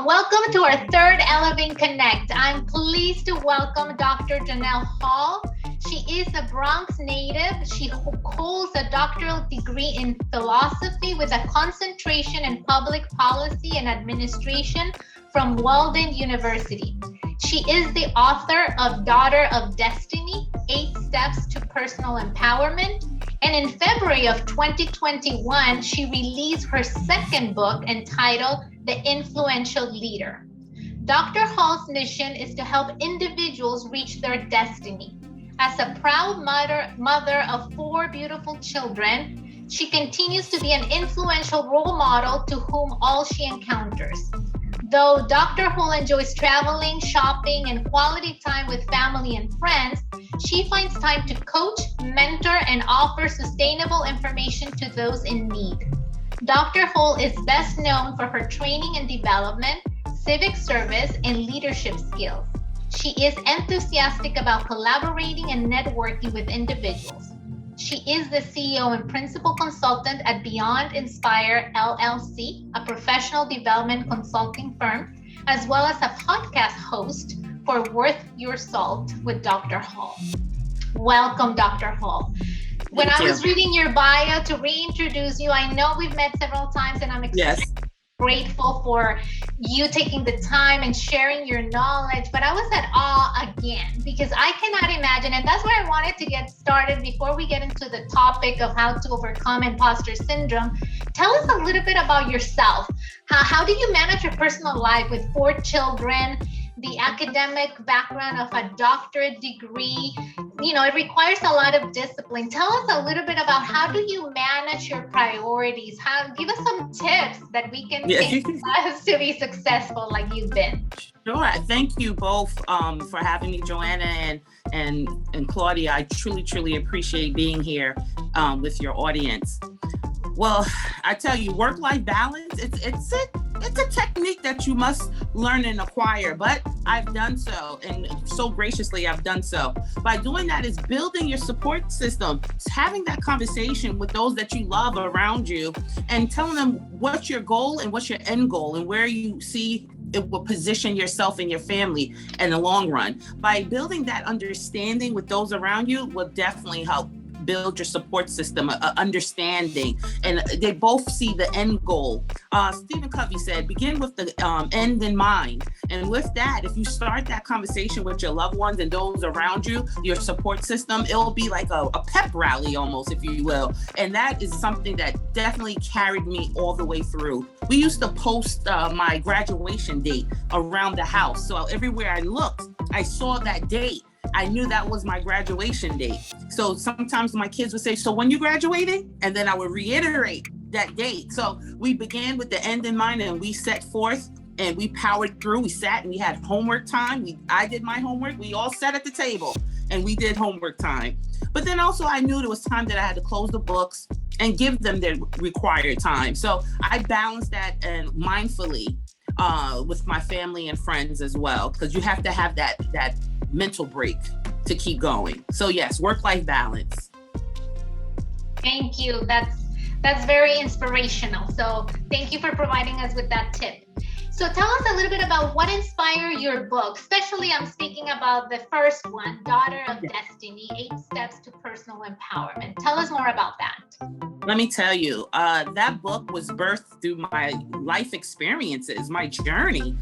Welcome to our third Elevink Connect. I'm pleased to welcome Dr. Janelle Hall. She is a Bronx native. She holds a doctoral degree in philosophy with a concentration in public policy and administration from Walden University. She is the author of Daughter of Destiny, 8 Steps to Personal Empowerment. And in February of 2021, she released her second book entitled The Influential Leader. Dr. Hall's mission is to help individuals reach their destiny. As a proud mother of 4 beautiful children, she continues to be an influential role model to whom all she encounters. Though Dr. Hall enjoys traveling, shopping, and quality time with family and friends, she finds time to coach, mentor, and offer sustainable information to those in need. Dr. Hall is best known for her training and development, civic service, and leadership skills. She is enthusiastic about collaborating and networking with individuals. She is the CEO and principal consultant at Beyond Inspire LLC, a professional development consulting firm, as well as a podcast host for Worth Your Salt with Dr. Hall. Welcome, Dr. Hall. When I was reading your bio to reintroduce you, I know we've met several times and I'm grateful for you taking the time and sharing your knowledge, but I was at awe again because I cannot imagine, and that's where I wanted to get started before we get into the topic of how to overcome imposter syndrome. Tell us a little bit about yourself. How do you manage your personal life with 4 children, the academic background of a doctorate degree? You know, it requires a lot of discipline. Tell us a little bit about how do you manage your priorities? Give us some tips that we can take us to be successful like you've been. Sure. Thank you both for having me, Joanna and Claudia. I truly appreciate being here with your audience. Well, I tell you, work-life balance, it's a technique that you must learn and acquire, but I've done so, and so graciously I've done so. By doing that is building your support system, having that conversation with those that you love around you and telling them what's your goal and what's your end goal and where you see it will position yourself and your family in the long run. By building that understanding with those around you will definitely help build your support system, understanding, and they both see the end goal. Stephen Covey said, begin with the end in mind. And with that, if you start that conversation with your loved ones and those around you, your support system, it'll be like a pep rally almost, if you will. And that is something that definitely carried me all the way through. We used to post my graduation date around the house. So everywhere I looked, I saw that date. I knew that was my graduation date. So sometimes my kids would say, so when you graduating? And then I would reiterate that date. So we began with the end in mind and we set forth and we powered through. We sat and we had homework time. I did my homework. We all sat at the table and we did homework time. But then also I knew there was time that I had to close the books and give them their required time. So I balanced that and mindfully with my family and friends as well, because you have to have that mental break to keep going. So yes, work-life balance. Thank you. That's very inspirational. So thank you for providing us with that tip. So tell us a little bit about what inspired your book. Especially I'm speaking about the first one, Daughter of Destiny, 8 Steps to Personal Empowerment. Tell us more about that. Let me tell you, that book was birthed through my life experiences, my journey.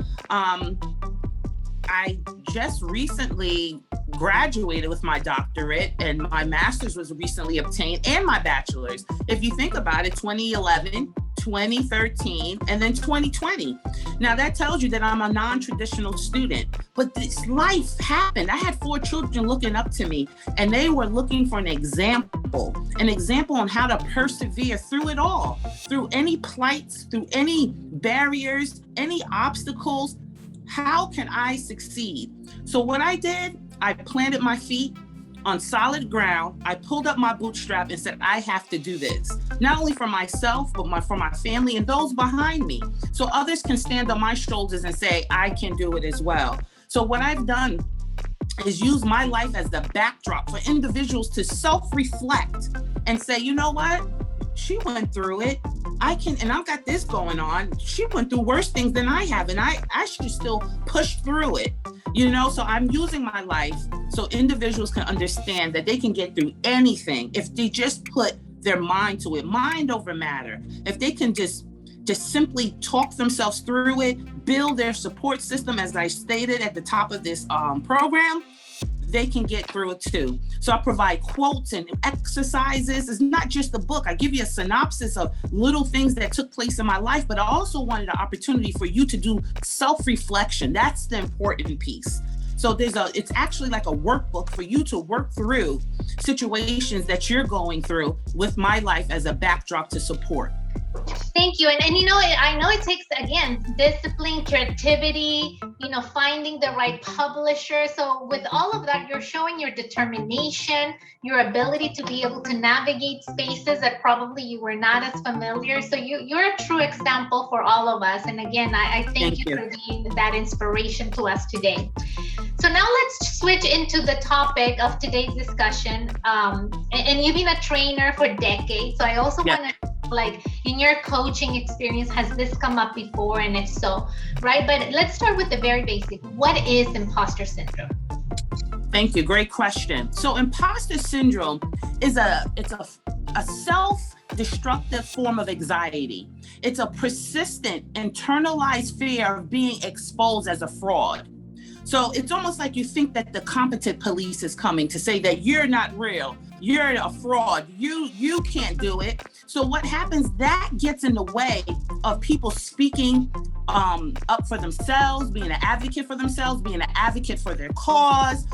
I just recently graduated with my doctorate and my master's was recently obtained and my bachelor's. If you think about it, 2011, 2013, and then 2020. Now that tells you that I'm a non-traditional student, but this life happened. I had 4 children looking up to me and they were looking for an example on how to persevere through it all, through any plights, through any barriers, any obstacles. How can I succeed? So what I did, I planted my feet on solid ground. I pulled up my bootstrap and said, I have to do this, not only for myself, but for my family and those behind me. So others can stand on my shoulders and say, I can do it as well. So what I've done is use my life as the backdrop for individuals to self-reflect and say, you know what? She went through it. and I've got this going on. She went through worse things than I have, and I should still push through it, so I'm using my life so individuals can understand that they can get through anything if they just put their mind to it, mind over matter. If they can just simply talk themselves through it, build their support system, as I stated at the top of this program, they can get through it too. So I provide quotes and exercises. It's not just a book. I give you a synopsis of little things that took place in my life, but I also wanted an opportunity for you to do self-reflection. That's the important piece. So it's actually like a workbook for you to work through situations that you're going through with my life as a backdrop to support. Thank you. And I know it takes, again, discipline, creativity, finding the right publisher. So with all of that, you're showing your determination, your ability to be able to navigate spaces that probably you were not as familiar. So you're a true example for all of us. And again, I thank you for being that inspiration to us today. So now let's switch into the topic of today's discussion. And you've been a trainer for decades. So I also want to, in your coaching experience, has this come up before? And if so, right? But let's start with the very basic. What is imposter syndrome? Thank you. Great question. So imposter syndrome is a self-destructive form of anxiety. It's a persistent, internalized fear of being exposed as a fraud. So it's almost like you think that the competent police is coming to say that you're not real, you're a fraud, you can't do it. So what happens, that gets in the way of people speaking up for themselves, being an advocate for themselves, being an advocate for their cause,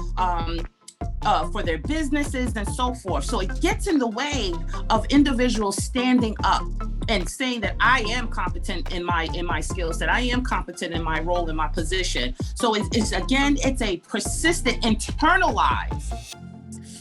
for their businesses and so forth. So it gets in the way of individuals standing up and saying that I am competent in my skill set, I am competent in my role, in my position. So it's a persistent, internalized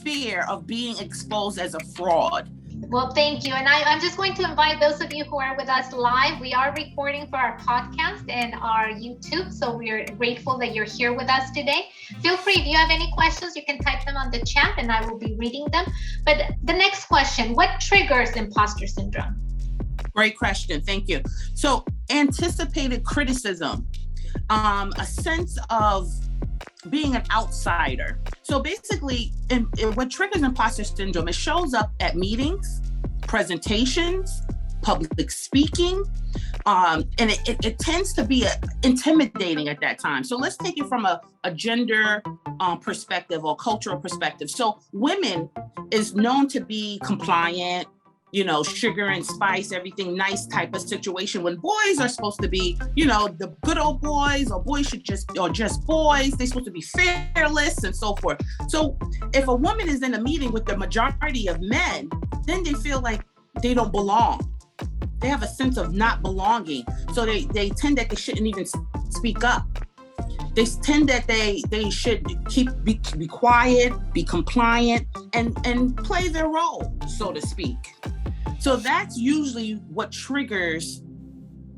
fear of being exposed as a fraud. Well, thank you. And I'm just going to invite those of you who are with us live. We are recording for our podcast and our YouTube. So we're grateful that you're here with us today. Feel free, if you have any questions, you can type them on the chat and I will be reading them. But the next question, what triggers imposter syndrome? Great question. Thank you. So anticipated criticism, a sense of being an outsider. So basically, what triggers imposter syndrome, it shows up at meetings, presentations, public speaking, and it tends to be intimidating at that time. So let's take it from a gender perspective or cultural perspective. So women is known to be compliant, sugar and spice, everything nice type of situation, when boys are supposed to be, the good old boys, or boys or just boys, they're supposed to be fearless and so forth. So if a woman is in a meeting with the majority of men, then they feel like they don't belong. They have a sense of not belonging. So they tend that they shouldn't even speak up. They tend that they should be quiet, be compliant, and play their role, so to speak. So that's usually what triggers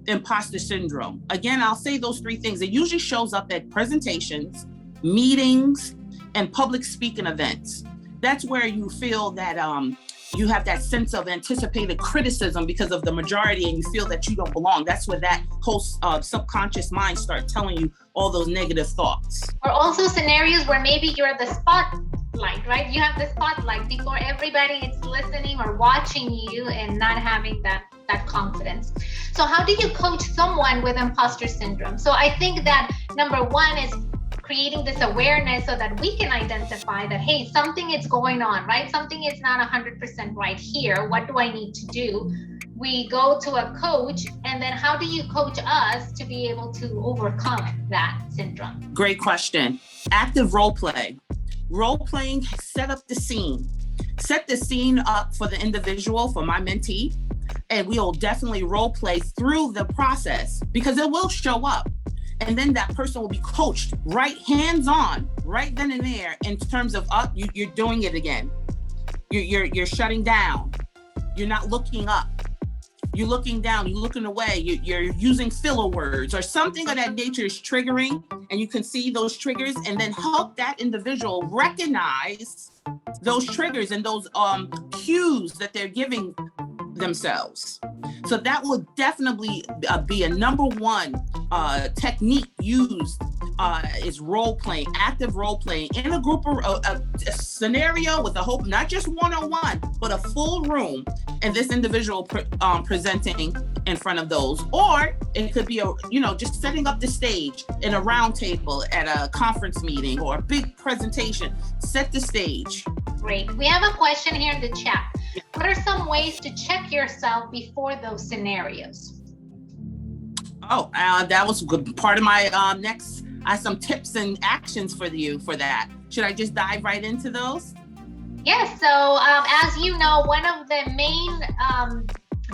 imposter syndrome. Again, I'll say those three things. It usually shows up at presentations, meetings, and public speaking events. That's where you feel that you have that sense of anticipated criticism because of the majority, and you feel that you don't belong. That's where that whole subconscious mind starts telling you all those negative thoughts. Or also scenarios where maybe you're the spotlight, right? You have the spotlight before everybody is listening or watching you and not having that confidence. So how do you coach someone with imposter syndrome? So I think that number one is creating this awareness so that we can identify that, hey, something is going on, right? Something is not 100% right here. What do I need to do? We go to a coach, and then how do you coach us to be able to overcome that syndrome? Great question. Active role play. Role playing, set up the scene. Set the scene up for the individual, for my mentee, and we will definitely role play through the process because it will show up. And then that person will be coached right hands-on, right then and there, in terms of you're doing it again. You're shutting down. You're not looking up. You're looking down, you're looking away, you're using filler words or something of that nature is triggering, and you can see those triggers and then help that individual recognize those triggers and those cues that they're giving themselves. So that will definitely be a number one technique used is role playing, active role playing in a group or a scenario with a whole, not just one-on-one, but a full room, and this individual presenting in front of those. Or it could be just setting up the stage in a round table at a conference meeting or a big presentation. Set the stage. Great. We have a question here in the chat. What are some ways to check yourself before those scenarios? Oh, that was a good part of my next. I have some tips and actions for you for that. Should I just dive right into those? Yes. So as you know, one of the main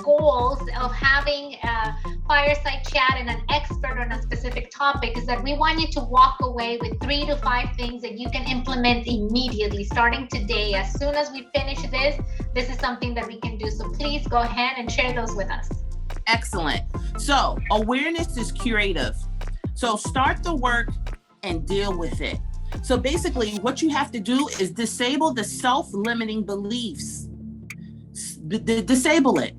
goals of having a fireside chat and an expert on a specific topic is that we want you to walk away with 3 to 5 things that you can implement immediately, starting today. As soon as we finish this is something that we can do. So please go ahead and share those with us. Excellent. So awareness is curative. So start the work and deal with it. So basically what you have to do is disable the self-limiting beliefs. Disable it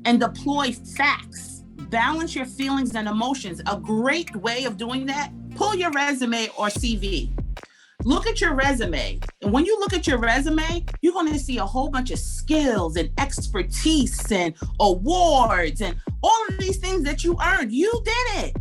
and deploy facts. Balance your feelings and emotions. A great way of doing that, pull your resume or CV. Look at your resume. And when you look at your resume, you're going to see a whole bunch of skills and expertise and awards and all of these things that you earned. You did it.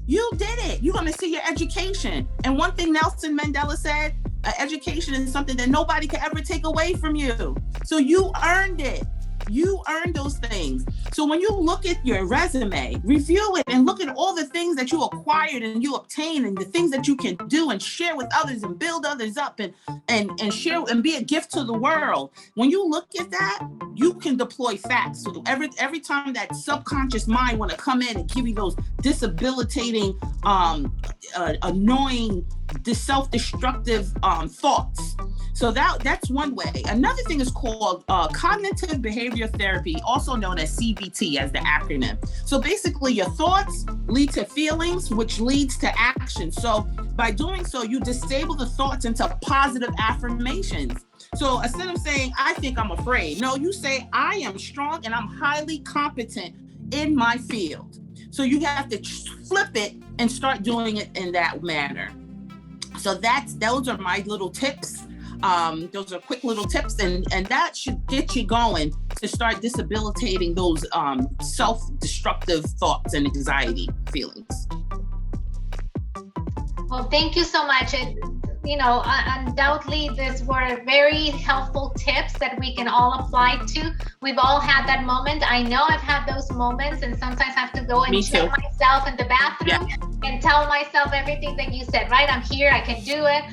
You did it. You're going to see your education. And one thing Nelson Mandela said, education is something that nobody can ever take away from you. So you earned it. You earned those things. So when you look at your resume, review it and look at all the things that you acquired and you obtained and the things that you can do and share with others and build others up and share and be a gift to the world. When you look at that, you can deploy facts. So every time that subconscious mind want to come in and give you those disabilitating, annoying, self-destructive thoughts. So that's one way. Another thing is called cognitive behavior therapy, also known as CBT as the acronym. So basically your thoughts lead to feelings, which leads to action. So by doing so, you disable the thoughts into positive affirmations. So instead of saying, I think I'm afraid, no, you say, I am strong and I'm highly competent in my field. So you have to flip it and start doing it in that manner. So those are my little tips. Those are quick little tips, and that should get you going to start disabilitating those self-destructive thoughts and anxiety feelings. Well, thank you so much. Undoubtedly, these were very helpful tips that we can all apply to. We've all had that moment. I know I've had those moments, and sometimes I have to go and check myself in the bathroom and tell myself everything that you said, right? I'm here, I can do it.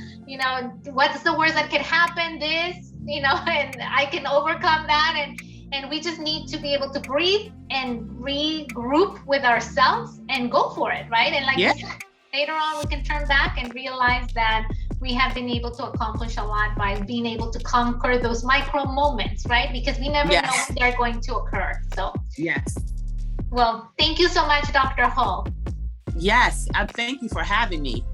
What's the worst that could happen? This, and I can overcome that. And we just need to be able to breathe and regroup with ourselves and go for it, right? And you said, later on, we can turn back and realize that we have been able to accomplish a lot by being able to conquer those micro moments, right? Because we never know when they're going to occur. So, well, thank you so much, Dr. Hall. Yes, thank you for having me.